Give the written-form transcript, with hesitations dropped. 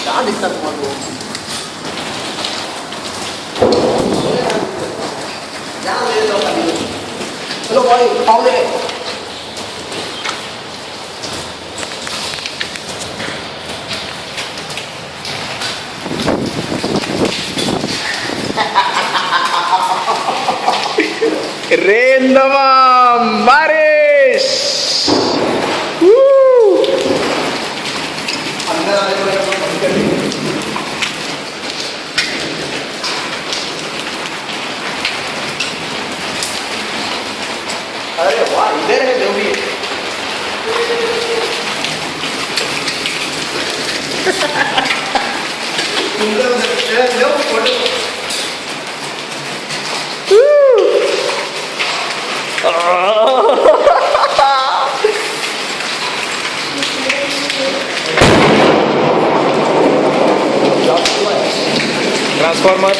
छान दिसतात तुम्हाला. चलो भाई खाऊ दे. रेंदमा बारिश. अरे वाह, इधर है जो भी. ट्रांसफॉर्मर.